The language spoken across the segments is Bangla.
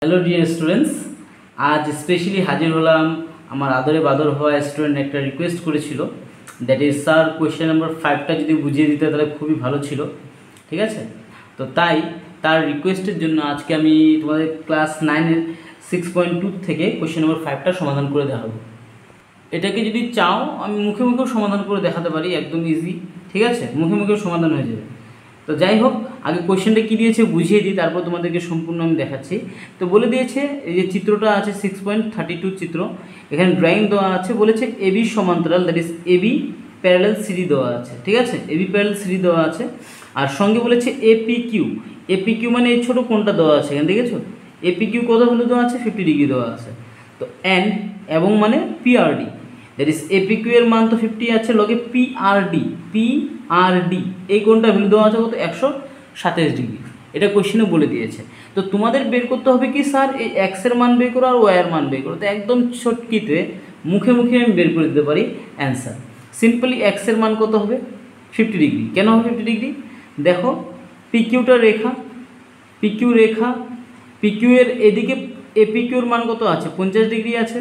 হ্যালো ডিয়ার স্টুডেন্টস, আজ স্পেশালি হাজির হলাম। আমার আদরে বাদর হওয়া স্টুডেন্ট একটা রিকোয়েস্ট করেছিল, that is sir question number 5টা যদি বুঝিয়ে দিতে তাহলে খুবই ভালো ছিল। ঠিক আছে, তো তাই তার রিকোয়েস্টের জন্য আজকে আমি তোমাদের ক্লাস 9-এর 6.2 থেকে কোয়েশ্চেন নাম্বার 5টা সমাধান করে দেখাবো। এটাকে যদি চাও আমি মুখে মুখেও সমাধান করে দেখাতে পারি, একদম ইজি। ঠিক আছে, মুখে মুখেও সমাধান হয়ে যাবে। তো যাই হোক, আগে কোয়েশ্চেনটা কী দিয়েছে বুঝিয়ে দিই, তারপর তোমাদেরকে সম্পূর্ণ আমি দেখাচ্ছি। তো বলে দিয়েছে এই যে চিত্রটা আছে 6.32 চিত্র, এখানে ড্রয়িং দেওয়া আছে, বলেছে এবি সমান্তরাল, that is AB parallel CD দেওয়া আছে। ঠিক আছে, এবি প্যারালাল সিডি দেওয়া আছে, আর সঙ্গে বলেছে এপি কিউ। এপি কিউ মানে এই ছোটো কোণটা দেওয়া আছে, এখানে দেখেছো এপি কিউ কত ভ্যালু দেওয়া আছে, 50 ডিগ্রি দেওয়া আছে। তো অ্যান্ড এবং মানে PRD, that is AP Q এর মান তো 50 আছে, লগে পিআরডি এই কোণটা ভ্যালু দেওয়া আছে কত, 127 ডিগ্রি। এটা কোশ্চেনে বলে দিয়েছে। তো তোমাদের বের করতে হবে কি স্যার, এই এক্সের মান বের করো আর ওয়াইয়ের মান বের করো। তো একদম ছটকিতে মুখে মুখে আমি বের করে দিতে পারি অ্যান্সার। সিম্পলি এক্সের মান কত হবে, 50 ডিগ্রি। কেন হবে 50 ডিগ্রি? দেখো পিকিউটা রেখা, পিকিউ এর এদিকে এপিকিউর মান কত আছে, 50 ডিগ্রি আছে,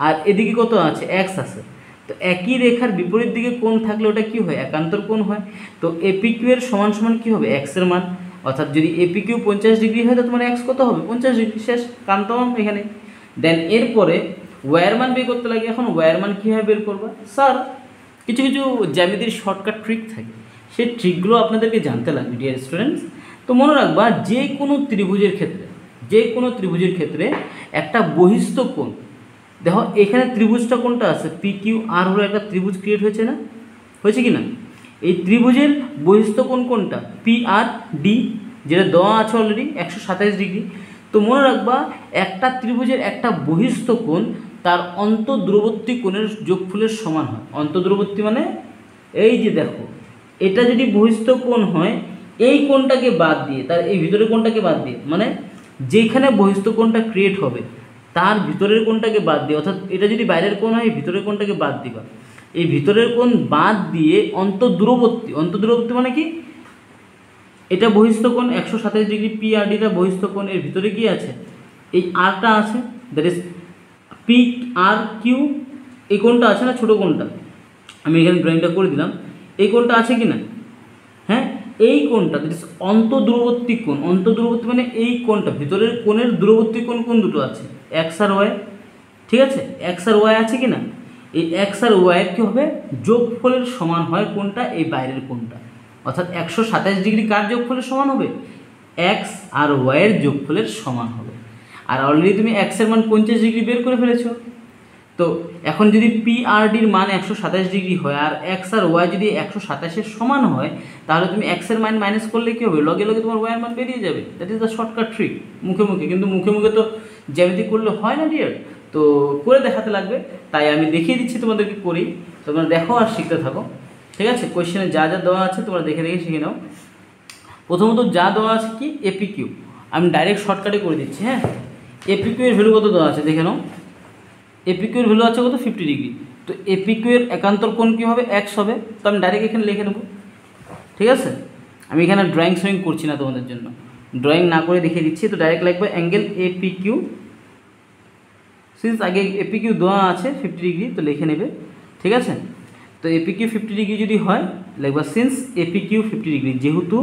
আর এদিকে কত আছে, এক্স আছে। তো একই রেখার বিপরীত দিকে কোণ থাকলে ওটা কি হয়, একান্তর কোণ হয়। তো এপিকিউ এর সমান সমান কী হবে, এক্সের মান। অর্থাৎ যদি এপিকিউ 50 ডিগ্রি হয় তো তোমার এক্স কত হবে, 50 ডিগ্রি, শেষ, কান্তম এখানে। দেন এরপরে ওয়ার মান বের করতে লাগে। এখন ওয়ার মান কীভাবে বের করবা স্যার, কিছু কিছু জ্যামিতির শর্টকাট ট্রিক থাকে, সেই ট্রিকগুলো আপনাদেরকে জানতে লাগবে ডিয়ার স্টুডেন্টস। তো মনে রাখবা যে কোনো ত্রিভুজের ক্ষেত্রে একটা বহিস্থ কোণ, দেখো এখানে ত্রিভুজটা কোনটা আছে, পি কিউ আর হলো একটা ত্রিভুজ ক্রিয়েট হয়েছে না, হয়েছে কি না? এই ত্রিভুজের বহিস্থ কোণ কোনটা, পি আর ডি, যেটা দেওয়া আছে অলরেডি 127 ডিগ্রি। তো মনে রাখবা একটা ত্রিভুজের একটা বহিস্থ কোণ তার অন্তঃদূরবর্তী কোণের যোগফলের সমান হয়। অন্তঃদূরবর্তী মানে এই যে দেখো, এটা যদি বহিস্থ কোণ হয়, এই কোণটাকে বাদ দিয়ে, তার এই ভিতরের কোণটাকে বাদ দিয়ে, মানে যেখানে বহিস্থ কোণটা ক্রিয়েট হবে তার ভিতরের কোণটাকে বাদ দিয়ে, অর্থাৎ এটা যদি বাইরের কোণ হয় ভিতরের কোণটাকে বাদ দিবা। এই ভিতরের কোণ বাদ দিয়ে অন্তঃদূরবর্তী মানে কি, এটা বহিস্থ কোণ 127 ডিগ্রি, পি আর ডিটা বহিস্থ কোণ, এর ভিতরে কি আছে, এই আরটা আছে, that is P R Q. এই কোণটা আছে না, ছোটো কোণটা, আমি এখানে ড্রয়িংটা করে দিলাম, এই কোণটা আছে কি না, হ্যাঁ, এই কোণটা দ্যাট ইজ অন্তঃদূরবর্তী কোণ। অন্তঃদূরবর্তী মানে এই কোণটা, ভিতরের কোণের দূরবর্তী কোণ দুটো আছে, এক্স আর ওয়াই। ঠিক আছে, এক্স আর ওয়াই আছে কি না, এই এক্স আর ওয়াইয়ের কী হবে, যোগফলের সমান হয় কোনটা, এই বাইরের কোণটা। অর্থাৎ 127 ডিগ্রি কার যোগফলের সমান হবে, এক্স আর ওয়াইয়ের যোগফলের সমান হবে। আর অলরেডি তুমি এক্সের মান 50 ডিগ্রি বের করে ফেলেছো। তো এখন যদি পি আর ডির মান 127 ডিগ্রি হয় আর এক্স আর ওয়াই যদি 127-এর সমান হয়, তাহলে তুমি এক্সের মান মাইনাস করলে কী হবে, লগে লগে তোমার ওয়াইয়ের মান বেরিয়ে যাবে। That is the shortcut trick, মুখে মুখে। কিন্তু মুখে মুখে তো জ্যামিতি করলে হয় না ডিয়ার, তো করে দেখাতে লাগবে। তাই আমি দেখিয়ে দিচ্ছি তোমাদেরকে করেই, তোমরা দেখো আর শিখতে থাকো। ঠিক আছে, কোয়েশ্চেনে যা যা দেওয়া আছে তোমরা দেখে দেখে শিখে নাও। প্রথমত যা দেওয়া আছে কি, এপি কিউ, আমি ডাইরেক্ট শর্টকাটে করে দিচ্ছি। হ্যাঁ, এপি কিউ এর ভ্যালু কত দেওয়া আছে দেখে নাও। এপি কিউ এর ভ্যালু আছে কত, 50 ডিগ্রি। তো এপি কিউ এর একান্তর কোণ কী হবে, এক্স হবে। তো আমি ডাইরেক্ট এখানে লিখে নেব। ঠিক আছে, আমি এখানে ড্রয়িং করছি না তোমাদের জন্য, ড্রয়িং না করে দেখিয়ে দিচ্ছি। তো ডাইরেক্ট লিখবে অ্যাঙ্গেল এপি কিউ, সিন্স আগে এপি কিউ দেওয়া আছে 50 ডিগ্রি, তো লিখে নেবে। ঠিক আছে, তো এপি কিউ 50 ডিগ্রি যদি হয় লিখবা সিন্স এপি কিউ 50 ডিগ্রি, যেহেতু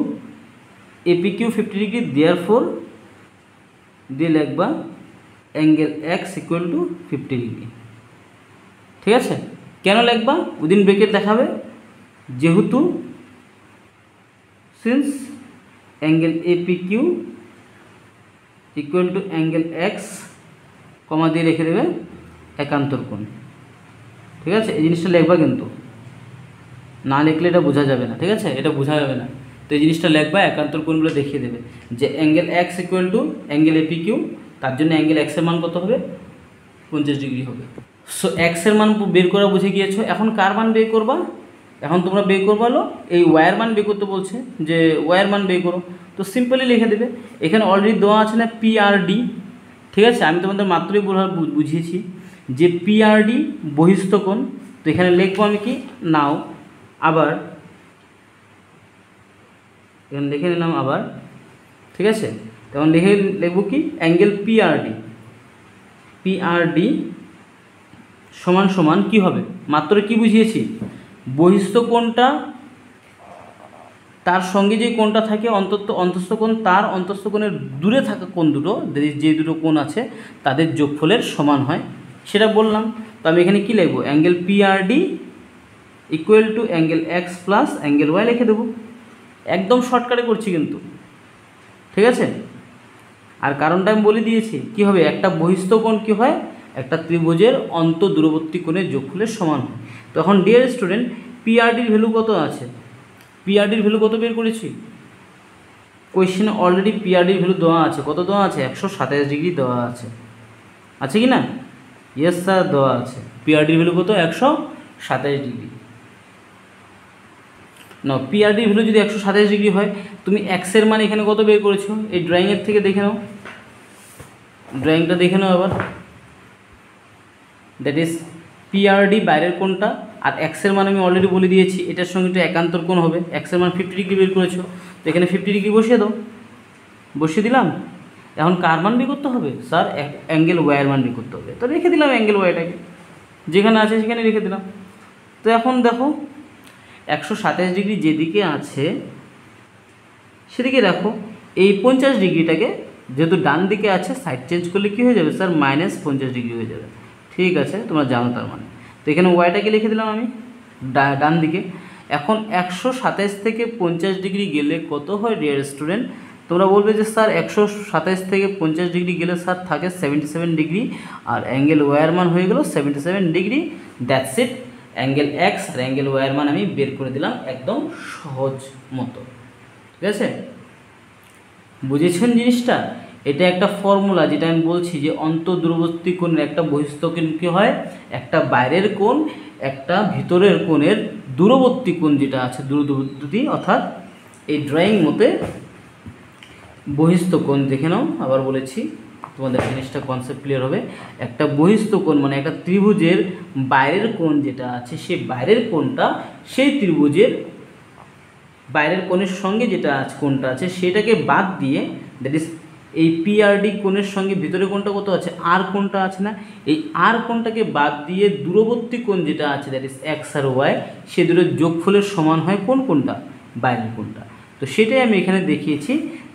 এপি কিউ 50 ডিগ্রি দেয়ারফর দিয়ে লিখবা angle X equal to 50 degree. ঠিক আছে, কেন লিখবা, উইদিন ব্রেকেট দেখাবে, যেহেতু since angle AP Q equal to angle X, comma দিয়ে রেখে দেবে একান্তর কোণ। ঠিক আছে, এই জিনিসটা লিখবা, কিন্তু না লিখলে এটা বোঝা যাবে না। ঠিক আছে, এটা বোঝা যাবে না। তো এই জিনিসটা লিখবা, একান্তর কোণগুলো দেখিয়ে দেবে যে angle X equal to angle AP Q, তার জন্য অ্যাঙ্গেল এক্সের মান কত হবে, 50 ডিগ্রি হবে। সো এক্সের মান বের করা বুঝে গিয়েছো। এখন কার মান বের করবা, এখন তোমরা বের করবা হলো এই ওয়াইয়ের মান বের করতে বলছে, যে ওয়াইয়ের মান বের করো। তো সিম্পলি লিখে দেবে, এখানে অলরেডি দেওয়া আছে না পি আর ডি। ঠিক আছে, আমি তোমাদের মাত্রই বুঝিয়েছি যে পি আর ডি বহিস্থ কোণ। তো এখানে লিখবো আমি কি, নাও আবার এখানে লিখে নিলাম আবার। ঠিক আছে, তখন লিখব কি অ্যাঙ্গেল পিআরডি সমান সমান কী হবে, মাত্র কি বুঝিয়েছি, বহিস্থ কোণটা তার সঙ্গে যে কোণটা থাকে অন্তস্থ কোণ তার অন্তস্থ কোণের দূরে থাকা কোণ দুটো, যে দুটো কোণ আছে তাদের যোগফলের সমান হয়, সেটা বললাম। তো আমি এখানে কী লিখব, angle PRD equal to angle X plus angle Y লিখে দেবো। একদম শর্টকাটে করছি কিন্তু, ঠিক আছে। আর কারণটা আমি বলে দিয়েছি, কি হবে, একটা বহিস্থ কোণ কী হয়, একটা ত্রিভুজের অন্তঃদূরবর্তী কোণের যোগফলের সমান হয়। তখন ডিয়ার স্টুডেন্ট, পিআরডির ভ্যালু কত আছে, পিআরডির ভ্যালু কত বের করেছি, কোয়েশ্চেনে অলরেডি পিআরডির ভ্যালু দেওয়া আছে, কত দেওয়া আছে, 127 ডিগ্রি দেওয়া আছে কি না, ইয়েস স্যার দেওয়া আছে। পিআরডির ভ্যালু কত, 127 ডিগ্রি। না, পিআরডির ভ্যালু যদি 127 ডিগ্রি হয়, তুমি এক্সের মান এখানে কত বের করেছো, এই ড্রয়িংয়ের থেকে দেখে নাও, ড্রয়িংটা দেখে নাও আবার। দ্যাট ইজ পিআরডি বাইরের কোণটা, আর এক্সের মান আমি অলরেডি বলে দিয়েছি, এটার সঙ্গে একটু একান্তর কোণ হবে, এক্সের মান 50 ডিগ্রি বের করেছো, তো এখানে 50 ডিগ্রি বসিয়ে দাও, বসিয়ে দিলাম। এখন কার মান বের করতে হবে, স্যার অ্যাঙ্গেল ওয়াইয়ের মান বের করতে হবে, তো রেখে দিলাম অ্যাঙ্গেল ওয়াইটাকে, যেখানে আছে সেখানে রেখে দিলাম। তো এখন দেখো 127 ডিগ্রি যেদিকে আছে সেদিকে রাখো, এই 50 ডিগ্রিটাকে যেহেতু ডান দিকে আছে সাইড চেঞ্জ করলে কী হয়ে যাবে স্যার, -50 ডিগ্রি হয়ে যাবে, ঠিক আছে, তোমরা জানো তার মানে। তো এখানে ওয়াইটাকে লিখে দিলাম আমি ডান দিকে। এখন 127 থেকে 50 ডিগ্রি গেলে কত হয় ডিয়ার স্টুডেন্ট, তোমরা বলবে যে স্যার 127 থেকে 50 ডিগ্রি গেলে স্যার থাকে 77 ডিগ্রি, আর অ্যাঙ্গেল ওয়াইয়ের মান হয়ে গেল 77 degree, that's it. Angle X আর অ্যাঙ্গেল ওয়াইয়ের মান আমি বের করে দিলাম একদম সহজ মতো, ঠিক আছে, বুঝেছেন জিনিসটা। এটা একটা ফর্মুলা যেটা আমি বলছি যে অন্তঃদূরবর্তী কোণের একটা বহিস্থ কোণ কী হয়, একটা বাইরের কোণ একটা ভিতরের কোণের দূরবর্তী কোণ যেটা আছে দূরবর্তী, অর্থাৎ এই ড্রয়িং মতে বহিস্থ কোণ দেখে নাও, আবার বলেছি তোমাদের জিনিসটা কনসেপ্ট ক্লিয়ার হবে। একটা বহিস্থ কোণ মানে একটা ত্রিভুজের বাইরের কোণ যেটা আছে, সেই বাইরের কোণটা সেই ত্রিভুজের বাইরের কোণের সঙ্গে যেটা আছে কোণটা আছে সেটাকে বাদ দিয়ে, দ্যাট ইজ এই পিআরডি কোণের সঙ্গে ভিতরে কোণটা কত আছে, আর কোণটা আছে না, এই আর কোণটাকে বাদ দিয়ে দূরবর্তী কোণ যেটা আছে দ্যাট ইজ এক্স আর ওয়াই, সে দুটোর যোগফলের সমান হয় কোনটা, বাইরের কোণটা। তো সেটাই আমি এখানে দেখিয়েছি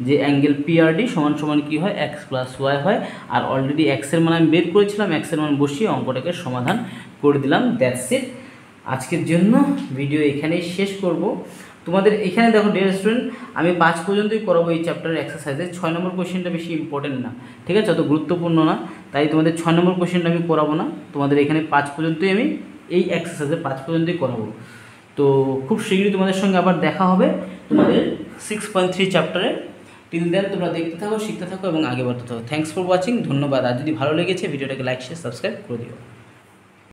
যে অ্যাঙ্গেল পিআরডি সমান সমান কী হয়, এক্স প্লাস ওয়াই হয়। আর অলরেডি এক্সের মান আমি বের করেছিলাম, এক্সের মান বসিয়ে অঙ্কটাকে সমাধান করে দিলাম, দ্যাটস ইট। আজকের জন্য ভিডিও এখানেই শেষ করব। তোমাদের এখানে দেখো ডিয়ার স্টুডেন্ট, আমি 5 পর্যন্তই করাবো এই চ্যাপ্টারের এক্সারসাইজে, 6 নম্বর কোয়েশ্চেনটা বেশি ইম্পর্টেন্ট না, ঠিক আছে, অত গুরুত্বপূর্ণ না, তাই তোমাদের 6 নম্বর কোয়েশ্চেনটা আমি করাবো না, তোমাদের এখানে 5 পর্যন্তই আমি এই এক্সারসাইজে 5 পর্যন্তই করাবো। তো খুব শীঘ্রই তোমাদের সঙ্গে আবার দেখা হবে তোমাদের 6.3 চ্যাপ্টারে। টিল দেন তোমরা দেখতে থাকো, শিখতে থাকো এবং আগে বাড়তে থাকো। থ্যাঙ্কস ফর ওয়াচিং, ধন্যবাদ। আর যদি ভালো লেগেছে ভিডিওটাকে লাইক শেয়ার সাবস্ক্রাইব করে দিও।